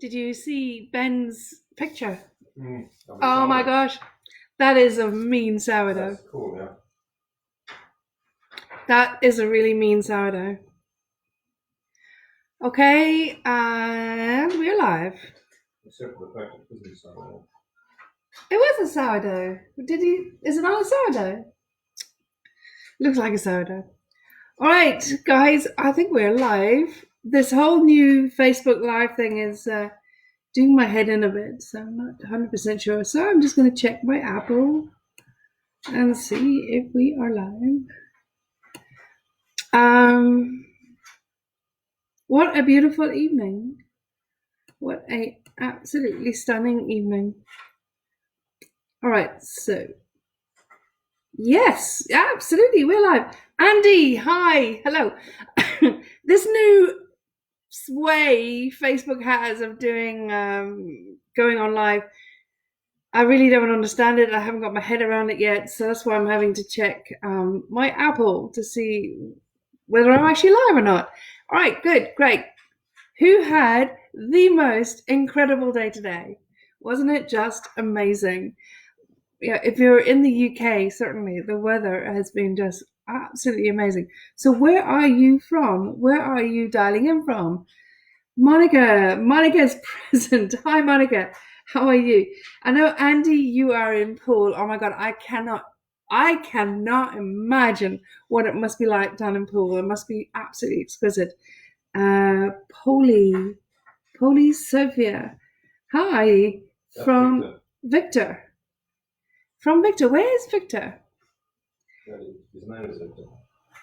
Did you see Ben's picture? Oh my gosh, that is a mean sourdough. That's cool, yeah. That is a really mean sourdough. Okay, and we're live. Except for the fact it isn't sourdough. It was a sourdough. Is it not a sourdough? Looks like a sourdough. All right, guys, I think we're live. This whole new Facebook Live thing is doing my head in a bit, so I'm not 100% sure. So I'm just going to check my Apple and see if we are live. What a beautiful evening. What a absolutely stunning evening. All right, so yes, absolutely, we're live. Andy, hi, hello. This new way Facebook has of doing going on live, I really don't understand it. I haven't got my head around it yet, so that's why I'm having to check my Apple to see whether I'm actually live or not. All right, good, great. Who had the most incredible day today? Wasn't it just amazing? Yeah, if you're in the UK, certainly the weather has been just absolutely amazing. So where are you from? Where are you dialing in from? Monica's present. Hi, Monica. How are you? I know, Andy, you are in Poole. Oh my God, I cannot imagine what it must be like down in Poole. It must be absolutely exquisite. Polly Sophia. Hi, That's from Victor. From Victor. Where is Victor? His name is Victor.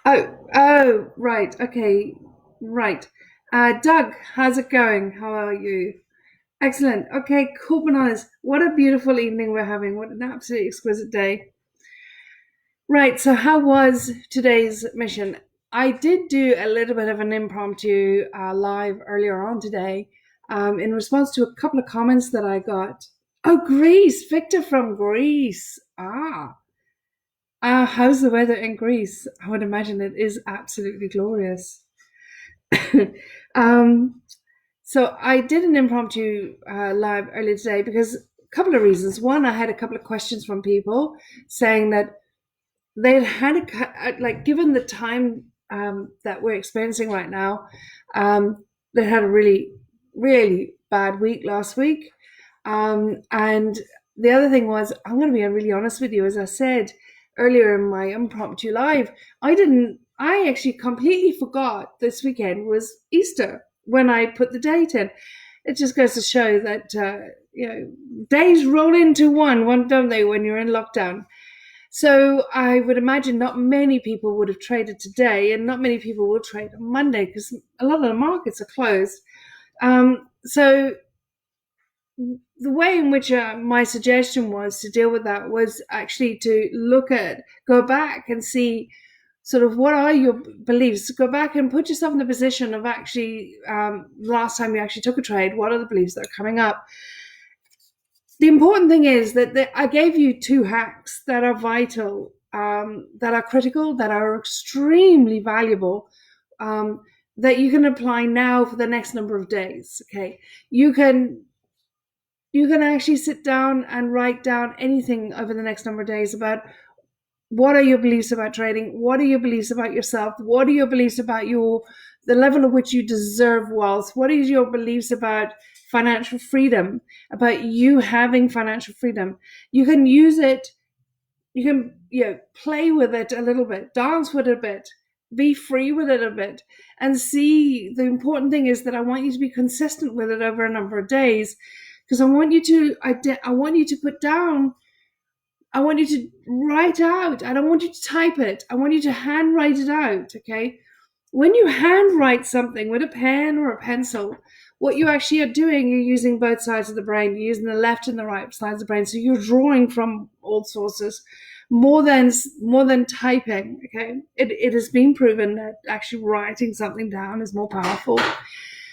Oh, right. Okay, right. Doug, how's it going? How are you? Excellent. Okay, cool bananas. What a beautiful evening we're having. What an absolutely exquisite day. Right, so how was today's mission? I did do a little bit of an impromptu live earlier on today in response to a couple of comments that I got. Oh, Greece, Victor from Greece. How's the weather in Greece? I would imagine it is absolutely glorious. So I did an impromptu live earlier today because a couple of reasons. One, I had a couple of questions from people saying that they'd had given the time that we're experiencing right now, they had a really, really bad week last week. And the other thing was, I'm going to be really honest with you, as I said earlier in my impromptu live, I actually completely forgot this weekend was Easter when I put the date in. It just goes to show that, days roll into one, don't they, when you're in lockdown? So I would imagine not many people would have traded today, and not many people will trade on Monday because a lot of the markets are closed. So the way in which my suggestion was to deal with that was actually to go back and see sort of what are your beliefs. Go back and put yourself in the position of actually last time you actually took a trade, what are the beliefs that are coming up? The important thing is that I gave you two hacks that are vital, that are critical, that are extremely valuable, that you can apply now for the next number of days. Okay, you can actually sit down and write down anything over the next number of days about what are your beliefs about trading, what are your beliefs about yourself, what are your beliefs about the level at which you deserve wealth, what is your beliefs about financial freedom, about you having financial freedom. You can use it, you can play with it a little bit, dance with it a bit, be free with it a bit, and see. The important thing is that I want you to be consistent with it over a number of days, because I want you to put down, I want you to write out. I don't want you to type it. I want you to hand write it out, okay? When you hand write something with a pen or a pencil, what you actually are doing, you're using both sides of the brain. You're using the left and the right sides of the brain. So you're drawing from all sources more than typing, okay? It has been proven that actually writing something down is more powerful.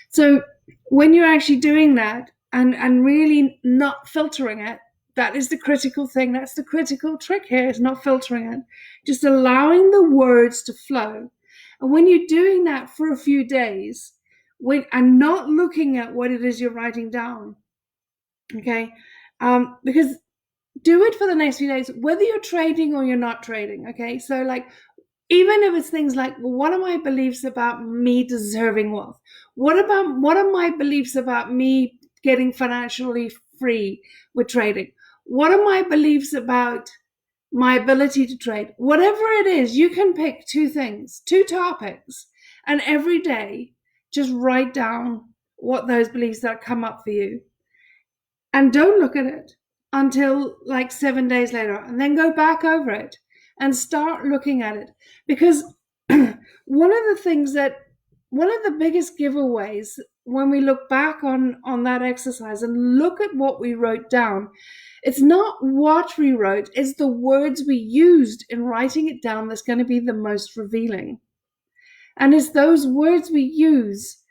So when you're actually doing that and really not filtering it, that is the critical thing. That's the critical trick here, is not filtering it. Just allowing the words to flow. And when you're doing that for a few days, and not looking at what it is you're writing down. Okay, because do it for the next few days, whether you're trading or you're not trading. Okay, so like, even if it's things like, well, what are my beliefs about me deserving wealth? What are my beliefs about me getting financially free with trading? What are my beliefs about my ability to trade? Whatever it is, you can pick two things, two topics, and every day just write down what those beliefs that come up for you. And don't look at it until like 7 days later, and then go back over it and start looking at it. Because one of the biggest giveaways when we look back on that exercise and look at what we wrote down, it's not what we wrote, it's the words we used in writing it down that's going to be the most revealing. And it's those words we use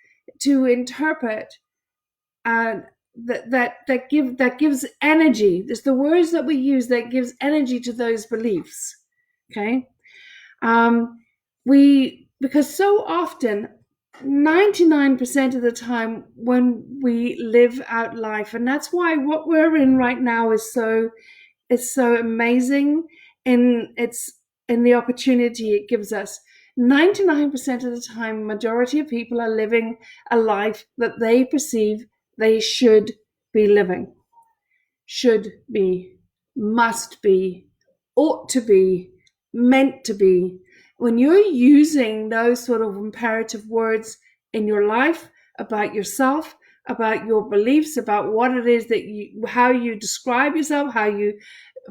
to interpret and that gives energy. It's the words that we use that gives energy to those beliefs. Okay, because so often, 99% of the time when we live out life, and that's why what we're in right now is so amazing in the opportunity it gives us. 99% of the time, majority of people are living a life that they perceive they should be living. Should be, must be, ought to be, meant to be. When you're using those sort of imperative words in your life about yourself, about your beliefs, about what it is that how you describe yourself, how you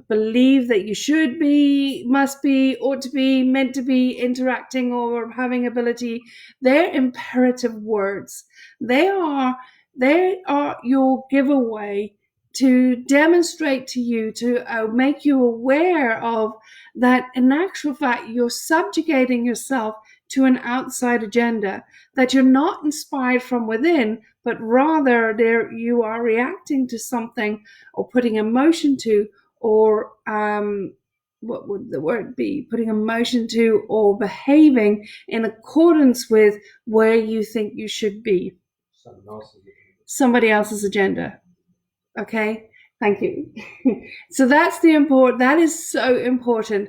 believe that you should be, must be, ought to be, meant to be, interacting or having ability, they're imperative words. They are your giveaway to demonstrate to you, to make you aware of that in actual fact you're subjugating yourself to an outside agenda, that you're not inspired from within, but rather you are reacting to something or putting emotion to, or what would the word be, putting emotion to, or behaving in accordance with where you think you should be. Somebody else's agenda. Okay, thank you. So that is so important.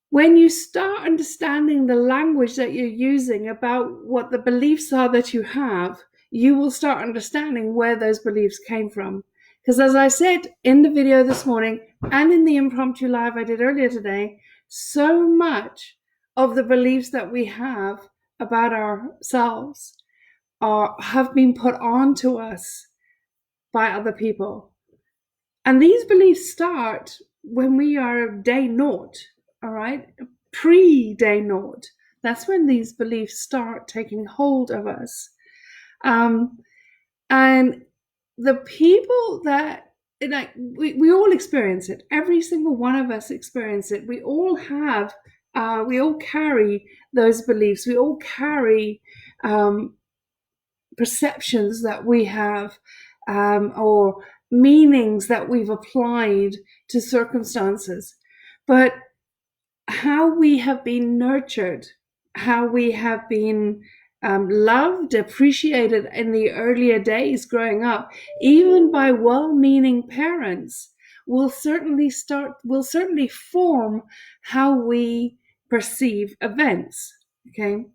When you start understanding the language that you're using about what the beliefs are that you have, you will start understanding where those beliefs came from. Because as I said in the video this morning and in the impromptu live I did earlier today, so much of the beliefs that we have about ourselves have been put on to us by other people. And these beliefs start when we are day naught, all right? Pre-day naught. That's when these beliefs start taking hold of us. And the people that, like, we all experience it. Every single one of us experience it. We all have, we all carry those beliefs. We all carry perceptions that we have, or meanings that we've applied to circumstances. But how we have been nurtured, how we have been loved, appreciated in the earlier days growing up, even by well-meaning parents, will certainly form how we perceive events. Okay.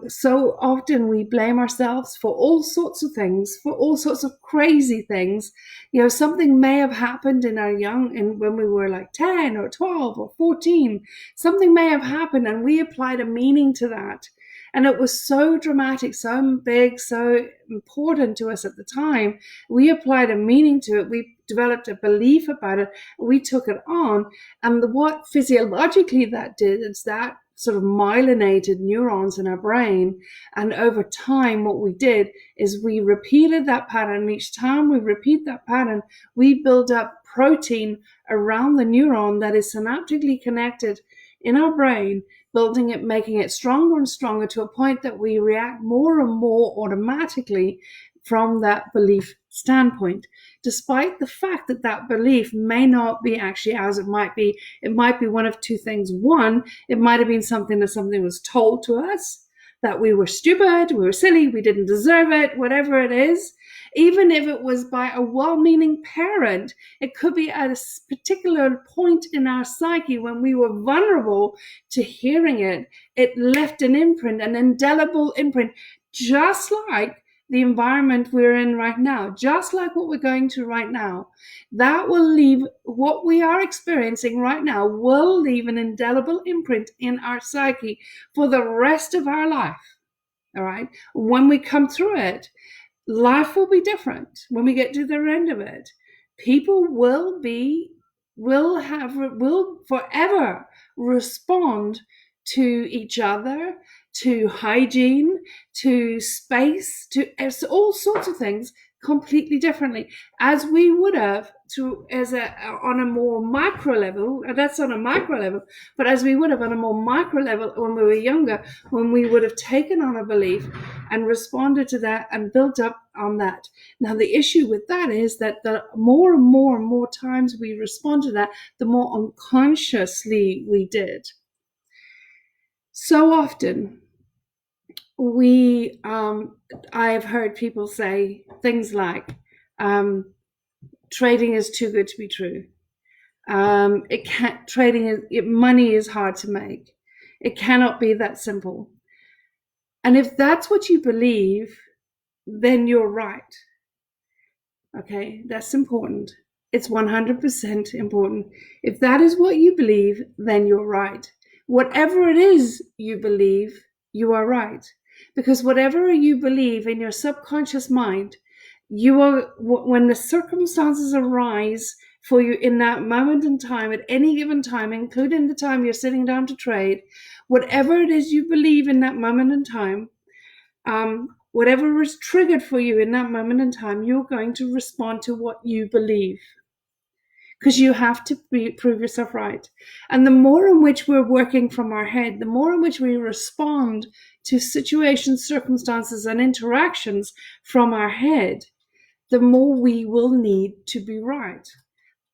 So often we blame ourselves for all sorts of things, for all sorts of crazy things. You know, something may have happened when we were like 10 or 12 or 14. Something may have happened and we applied a meaning to that. And it was so dramatic, so big, so important to us at the time. We applied a meaning to it. We developed a belief about it. We took it on. And what physiologically that did is that sort of myelinated neurons in our brain. And over time, what we did is we repeated that pattern. And each time we repeat that pattern, we build up protein around the neuron that is synaptically connected in our brain, building it, making it stronger and stronger to a point that we react more and more automatically from that belief standpoint, despite the fact that that belief may not be actually as it might be. It might be one of two things. One, it might have been something was told to us that we were stupid, we were silly, we didn't deserve it, whatever it is. Even if it was by a well-meaning parent, it could be at a particular point in our psyche when we were vulnerable to hearing it. It left an imprint, an indelible imprint, just like the environment we're in right now, just like what we're going through right now. That will leave, what we are experiencing right now will leave an indelible imprint in our psyche for the rest of our life. All right. When we come through it, life will be different when we get to the end of it. People will forever respond to each other, to hygiene, to space, to all sorts of things completely differently, as we would have on a more micro level. That's on a micro level, but as we would have on a more micro level when we were younger, when we would have taken on a belief and responded to that and built up on that. Now, the issue with that is that the more and more and more times we respond to that, the more unconsciously we did. So often, I've heard people say things like, trading is too good to be true. Money is hard to make. It cannot be that simple. And if that's what you believe, then you're right. Okay, that's important. It's 100% important. If that is what you believe, then you're right. Whatever it is you believe, you are right. Because whatever you believe in your subconscious mind, when the circumstances arise for you in that moment in time, at any given time, including the time you're sitting down to trade, whatever it is you believe in that moment in time, whatever is triggered for you in that moment in time, you're going to respond to what you believe. Because you have to prove yourself right. And the more in which we're working from our head, the more in which we respond to situations, circumstances, and interactions from our head, the more we will need to be right.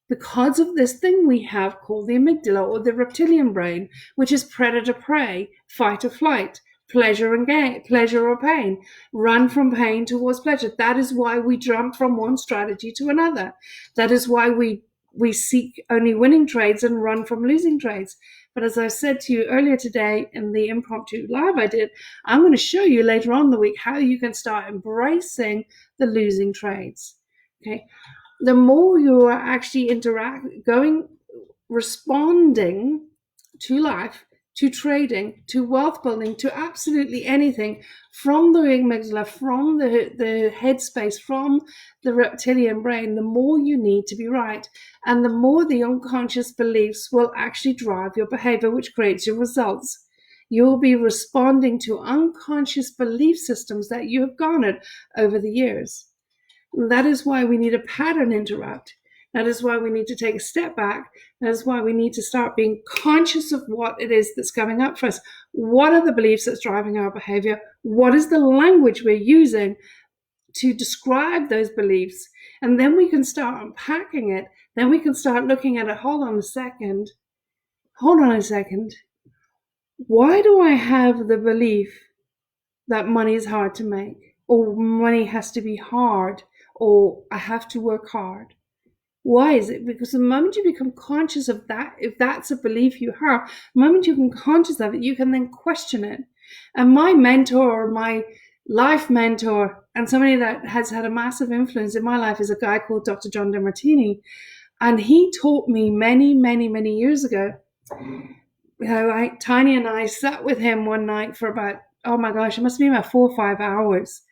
Because of this thing we have called the amygdala, or the reptilian brain, which is predator-prey, fight or flight, pleasure and gain, pleasure or pain, run from pain towards pleasure. That is why we jump from one strategy to another. That is why we seek only winning trades and run from losing trades. But as I said to you earlier today in the impromptu live I did, I'm going to show you later on in the week how you can start embracing the losing trades. Okay. The more you are actually responding to life, to trading, to wealth building, to absolutely anything from the amygdala, from the headspace, from the reptilian brain, the more you need to be right. And the more the unconscious beliefs will actually drive your behavior, which creates your results. You'll be responding to unconscious belief systems that you have garnered over the years. That is why we need a pattern interrupt. That is why we need to take a step back. That is why we need to start being conscious of what it is that's coming up for us. What are the beliefs that's driving our behavior? What is the language we're using to describe those beliefs? And then we can start unpacking it. Then we can start looking at it. Hold on a second. Why do I have the belief that money is hard to make? Or money has to be hard? Or I have to work hard? Why is it? Because the moment you become conscious of that, if that's a belief you have, the moment you become conscious of it, you can then question it. And my mentor, my life mentor, and somebody that has had a massive influence in my life is a guy called Dr. John DeMartini. And he taught me many, many, many years ago. Tiny and I sat with him one night for about, oh my gosh, it must be about 4 or 5 hours.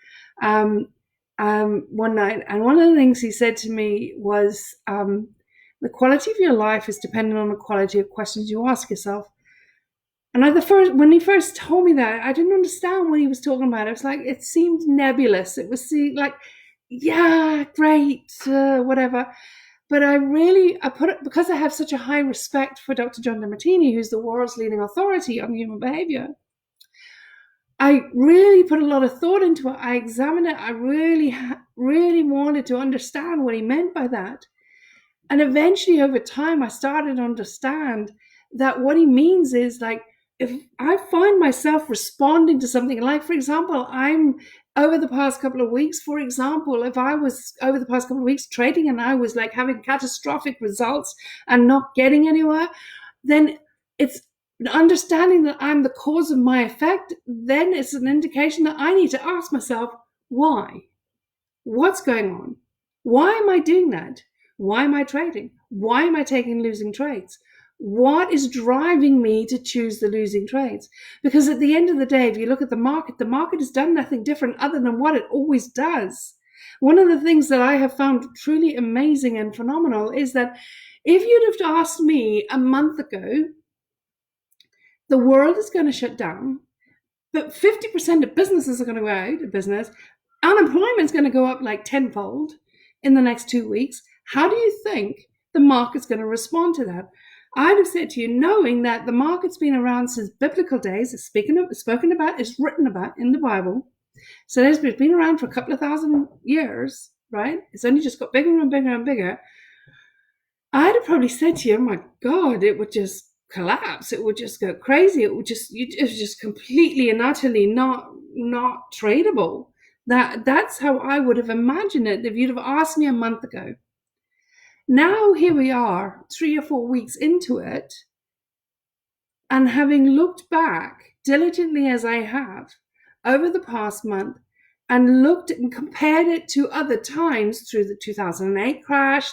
One night, and one of the things he said to me was, the quality of your life is dependent on the quality of questions you ask yourself. And when he first told me that, I didn't understand what he was talking about. It was like, it seemed nebulous. It was like, yeah, great, whatever. But because I have such a high respect for Dr. John DeMartini, who's the world's leading authority on human behavior, I really put a lot of thought into it. I examined it. I really, really wanted to understand what he meant by that. And eventually over time, I started to understand that what he means is like, if I find myself responding to something, like, for example, I'm over the past couple of weeks, for example, if I was over the past couple of weeks trading and I was like having catastrophic results and not getting anywhere, then it's understanding that I'm the cause of my effect. Then it's an indication that I need to ask myself, why? What's going on? Why am I doing that? Why am I trading? Why am I taking losing trades? What is driving me to choose the losing trades? Because at the end of the day, if you look at the market has done nothing different other than what it always does. One of the things that I have found truly amazing and phenomenal is that if you'd have asked me a month ago, the world is going to shut down, but 50% of businesses are going to go out of business, unemployment's going to go up like tenfold in the next 2 weeks, how do you think the market's going to respond to that? I'd have said to you, knowing that the market's been around since biblical days, it's spoken about, it's written about in the Bible. So it's been around for a couple of thousand years, right? It's only just got bigger and bigger and bigger. I'd have probably said to you, oh my God, it would just collapse. It would just go crazy. It was just completely and utterly not tradable. That's how I would have imagined it if you'd have asked me a month ago. Now here we are, 3 or 4 weeks into it, and having looked back diligently as I have over the past month and looked and compared it to other times through the 2008 crash,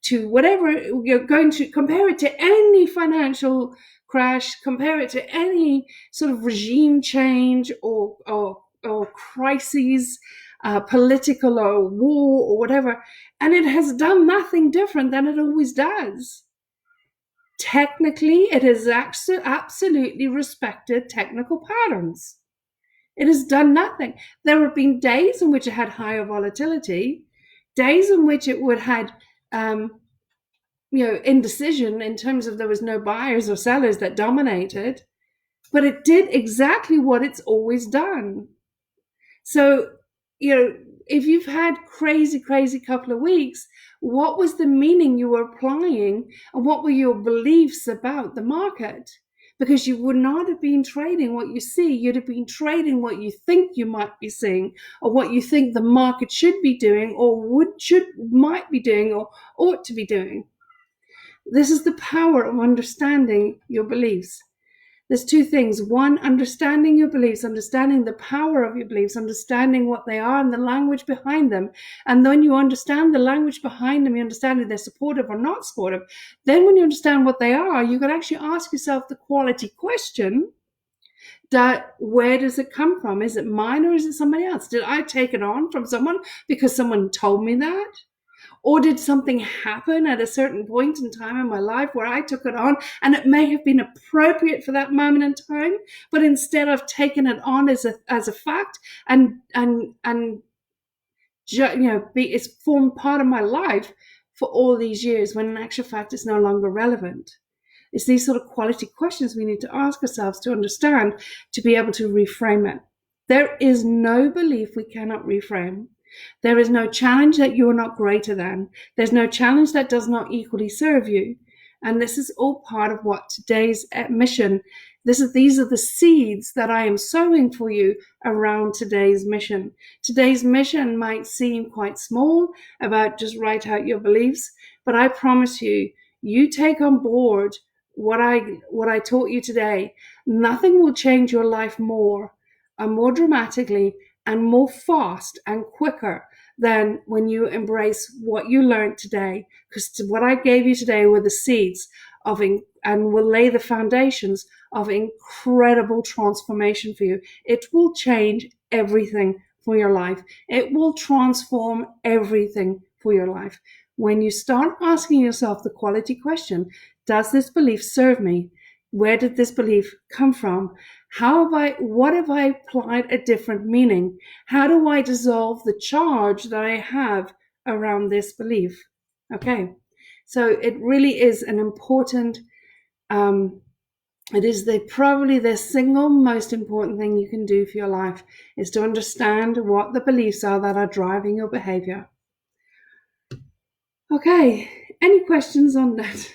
to whatever, you're going to compare it to any financial crash, compare it to any sort of regime change or crises, political or war or whatever, and it has done nothing different than it always does. Technically, it has absolutely respected technical patterns. It has done nothing. There have been days in which it had higher volatility, days in which it would had indecision in terms of there was no buyers or sellers that dominated, but it did exactly what it's always done. So, if you've had crazy couple of weeks, what was the meaning you were applying and what were your beliefs about the market? Because you would not have been trading what you see. You'd have been trading what you think you might be seeing, or what you think the market should be doing, or might be doing, or ought to be doing. This is the power of understanding your beliefs. There's two things. One, understanding your beliefs, understanding the power of your beliefs, understanding what they are and the language behind them. And then you understand the language behind them, you understand if they're supportive or not supportive. Then when you understand what they are, you can actually ask yourself the quality question, that where does it come from? Is it mine or is it somebody else? Did I take it on from someone because someone told me that? Or did something happen at a certain point in time in my life where I took it on and it may have been appropriate for that moment in time, but instead I've taken it on as a fact and it's formed part of my life for all these years, when in actual fact it's no longer relevant. It's these sort of quality questions we need to ask ourselves to understand, to be able to reframe it. There is no belief we cannot reframe. There is no challenge that you are not greater than. There's no challenge that does not equally serve you. And this is all part of what today's mission, these are the seeds that I am sowing for you around today's mission. Today's mission might seem quite small, about just write out your beliefs, but I promise you, you take on board what I taught you today. Nothing will change your life more and more dramatically and more fast and quicker than when you embrace what you learned today. Because what I gave you today were the seeds and will lay the foundations of incredible transformation for you. It will change everything for your life. It will transform everything for your life. When you start asking yourself the quality question, does this belief serve me? Where did this belief come from? What have I applied a different meaning? How do I dissolve the charge that I have around this belief? Okay, so it really is an important, it is probably the single most important thing you can do for your life, is to understand what the beliefs are that are driving your behavior. Okay, any questions on that?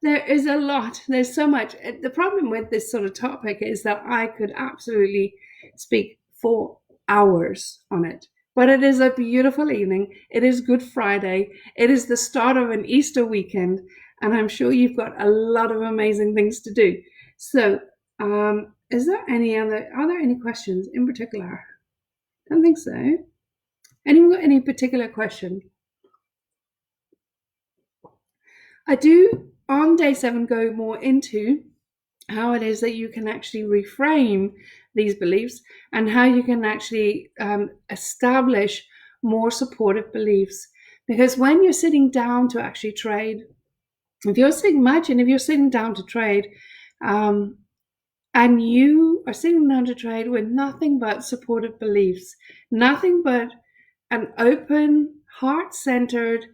There is a lot. There's so much. The problem with this sort of topic is that I could absolutely speak for hours on it. But it is a beautiful evening. It is Good Friday. It is the start of an Easter weekend. And I'm sure you've got a lot of amazing things to do. So, are there any questions in particular? I don't think so. Anyone got any particular question? I do on day 7 go more into how it is that you can actually reframe these beliefs and how you can actually establish more supportive beliefs. Because when you're sitting down to actually trade, imagine if you're sitting down to trade and you are sitting down to trade with nothing but supportive beliefs, nothing but an open, heart-centered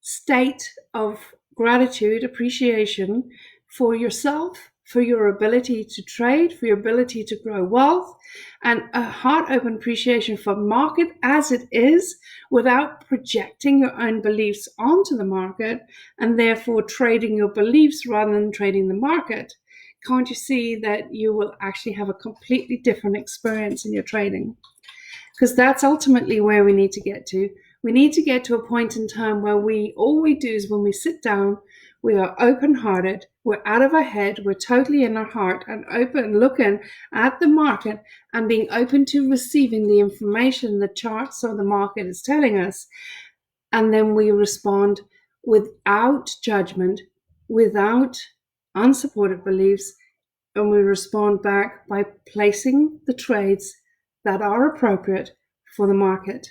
state of gratitude, appreciation for yourself, for your ability to trade, for your ability to grow wealth, and a heart-open appreciation for market as it is without projecting your own beliefs onto the market and therefore trading your beliefs rather than trading the market. Can't you see that you will actually have a completely different experience in your trading? Because that's ultimately where we need to get to. We need to get to a point in time where all we do is when we sit down, we are open-hearted, we're out of our head, we're totally in our heart and open, looking at the market and being open to receiving the information the charts or the market is telling us. And then we respond without judgment, without unsupported beliefs, and we respond back by placing the trades that are appropriate for the market.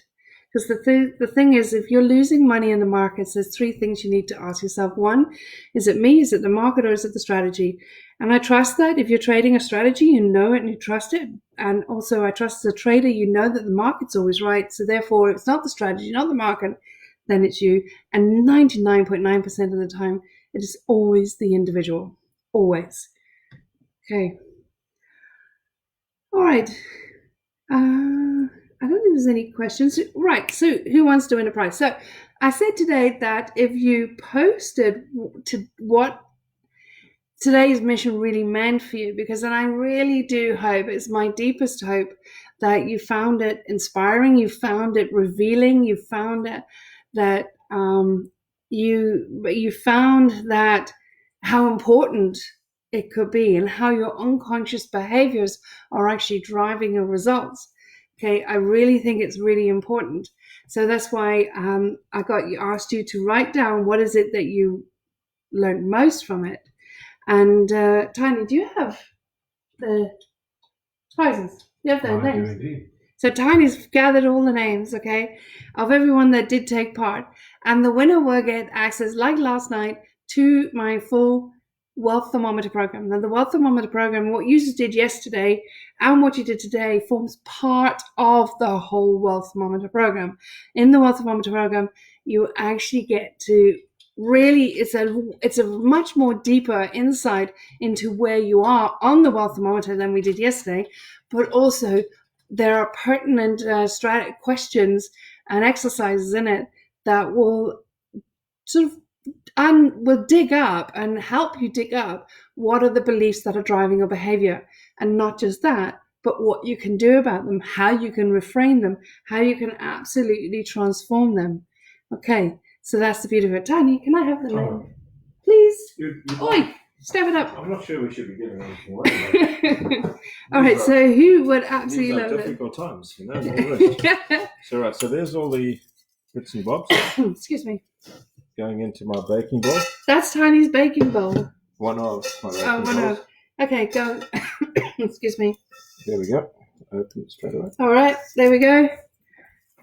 Because the thing is, if you're losing money in the markets, there's 3 things you need to ask yourself. 1, is it me? Is it the market? Or is it the strategy? And I trust that if you're trading a strategy, you know it and you trust it. And also I trust as a trader, you know that the market's always right. So therefore, if it's not the strategy, not the market, then it's you. And 99.9% of the time, it is always the individual. Always. Okay. All right. I don't think there's any questions. Right, so who wants to win a prize? So I said today that if you posted to what today's mission really meant for you, because then I really do hope, it's my deepest hope, that you found it inspiring, you found it revealing, you found it that you found that how important it could be and how your unconscious behaviors are actually driving your results. Okay, I really think it's really important. So that's why I asked you to write down what is it that you learned most from it. And Tiny, do you have the prizes? You have the names. Indeed. So Tiny's gathered all the names, okay, of everyone that did take part. And the winner will get access, like last night, to my full Wealth Thermometer program. Now, the Wealth Thermometer program, what you did yesterday and what you did today forms part of the whole Wealth Thermometer program. In the Wealth Thermometer program, you actually get to really, it's a much more deeper insight into where you are on the Wealth Thermometer than we did yesterday, but also there are pertinent questions and exercises in it that will sort of will dig up and help you dig up what are the beliefs that are driving your behavior. And not just that, but what you can do about them, how you can reframe them, how you can absolutely transform them. Okay, so that's the beauty of it. Tiny, can I have the name? Please? Oi, step it up. I'm not sure we should be giving anything away. All right, so who would absolutely These love are it? difficult times, you know. So there's all the bits and bobs Excuse me. going into my baking bowl. That's Tiny's baking bowl. One of my baking Oh, one bowls. of. Okay, go. Excuse me. There we go. Open it straight away. All right, there we go.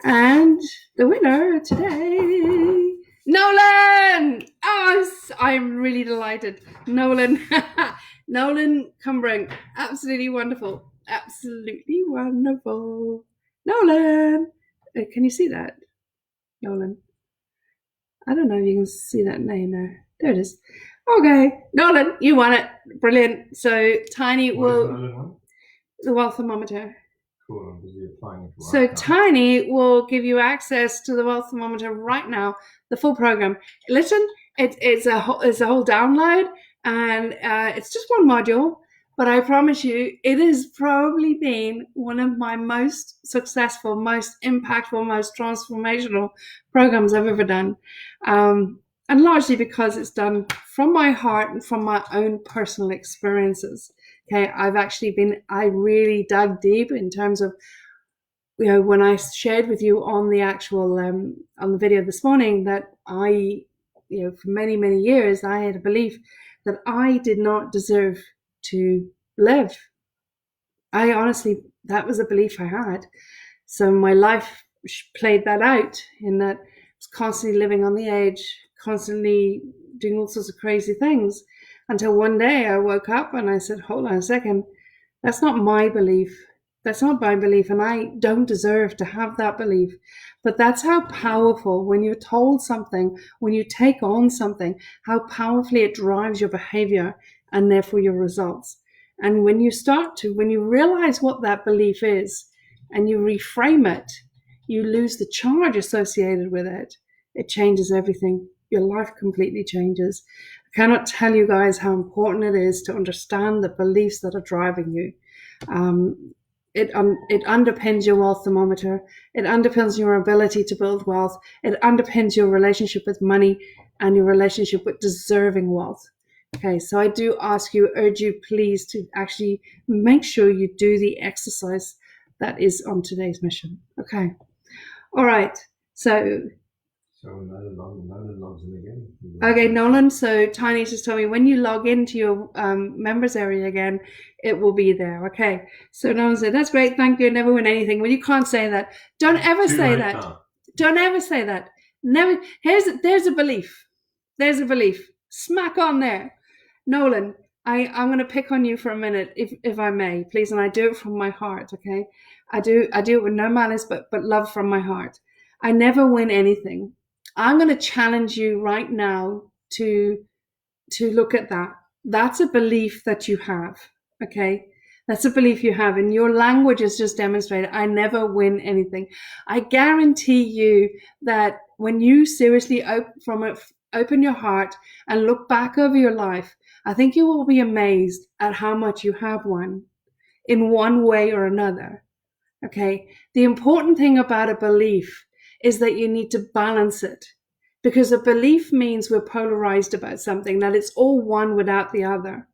And the winner today, Nolan! Oh, I'm really delighted. Nolan. Nolan Cumbrink. Absolutely wonderful. Absolutely wonderful. Nolan! Can you see that? Nolan. I don't know if you can see that name there. There it is. Okay, Nolan, you won it. Brilliant. So Tiny will the Wealth Thermometer. Cool. I'm busy applying it So right now. Tiny will give you access to the Wealth Thermometer right now, the full program. Listen, it's a whole download. And it's just one module, but I promise you, it has probably been one of my most successful, most impactful, most transformational programs I've ever done. And largely because it's done from my heart and from my own personal experiences. Okay, I really dug deep in terms of, when I shared with you on the actual, on the video this morning, that for many, many years, I had a belief that I did not deserve to live. I honestly, that was a belief I had. So my life played that out in that I was constantly living on the edge, constantly doing all sorts of crazy things, until one day I woke up and I said, hold on a second, that's not my belief. That's not my belief, and I don't deserve to have that belief. But that's how powerful, when you're told something, when you take on something, how powerfully it drives your behavior and therefore your results. And when you realize what that belief is and you reframe it, you lose the charge associated with it. It changes everything. Your life completely changes. I cannot tell you guys how important it is to understand the beliefs that are driving you. It underpins your wealth thermometer. It underpins your ability to build wealth. It underpins your relationship with money and your relationship with deserving wealth. Okay, so I do urge you, please, to actually make sure you do the exercise that is on today's mission. Okay, all right. So Nolan logs in again. Okay, Nolan. So Tiny just told me when you log into your members area again, it will be there. Okay. So Nolan said, "That's great. Thank you. Never win anything." Well, you can't say that. Don't ever say that. Don't ever say that. Never. There's a belief. There's a belief. Smack on there, Nolan. I'm going to pick on you for a minute, if I may, please, and I do it from my heart. Okay. I do it with no malice, but love from my heart. I never win anything. I'm going to challenge you right now to look at that. That's a belief that you have. Okay. That's a belief you have. And your language has just demonstrated, I never win anything. I guarantee you that when you seriously open your heart and look back over your life, I think you will be amazed at how much you have won in one way or another. Okay. The important thing about a belief is that you need to balance it, because a belief means we're polarized about something, that it's all one without the other.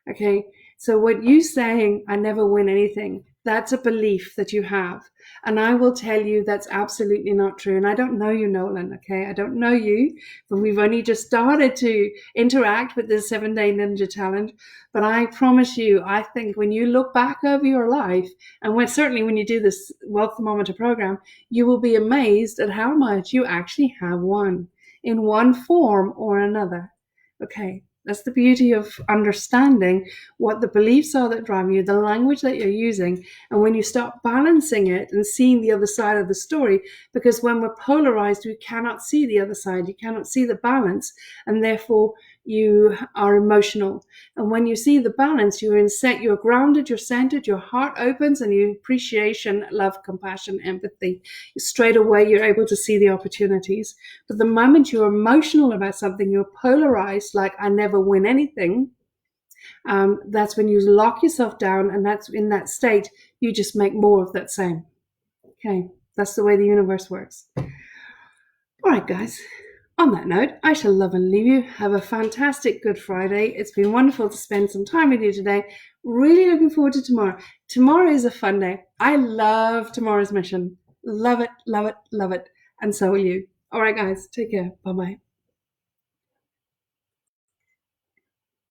Okay. So what you saying, I never win anything, that's a belief that you have. And I will tell you that's absolutely not true. And I don't know you, Nolan. Okay. I don't know you, but we've only just started to interact with this 7-Day Ninja Challenge. But I promise you, I think when you look back over your life, and certainly when you do this Wealth Thermometer program, you will be amazed at how much you actually have won in one form or another. Okay. That's the beauty of understanding what the beliefs are that drive you, the language that you're using. And when you start balancing it and seeing the other side of the story, because when we're polarized, we cannot see the other side. You cannot see the balance. And therefore, you are emotional. And when you see the balance, you're grounded, you're centered, your heart opens, and you appreciation, love, compassion, empathy. Straight away, you're able to see the opportunities. But the moment you're emotional about something, you're polarized, like I never win anything. That's when you lock yourself down, and that's in that state, you just make more of that same. Okay, that's the way the universe works. All right, guys. On that note, I shall love and leave you. Have a fantastic Good Friday. It's been wonderful to spend some time with you today. Really looking forward to tomorrow. Tomorrow is a fun day. I love tomorrow's mission. Love it, love it, love it. And so will you. All right, guys. Take care. Bye-bye.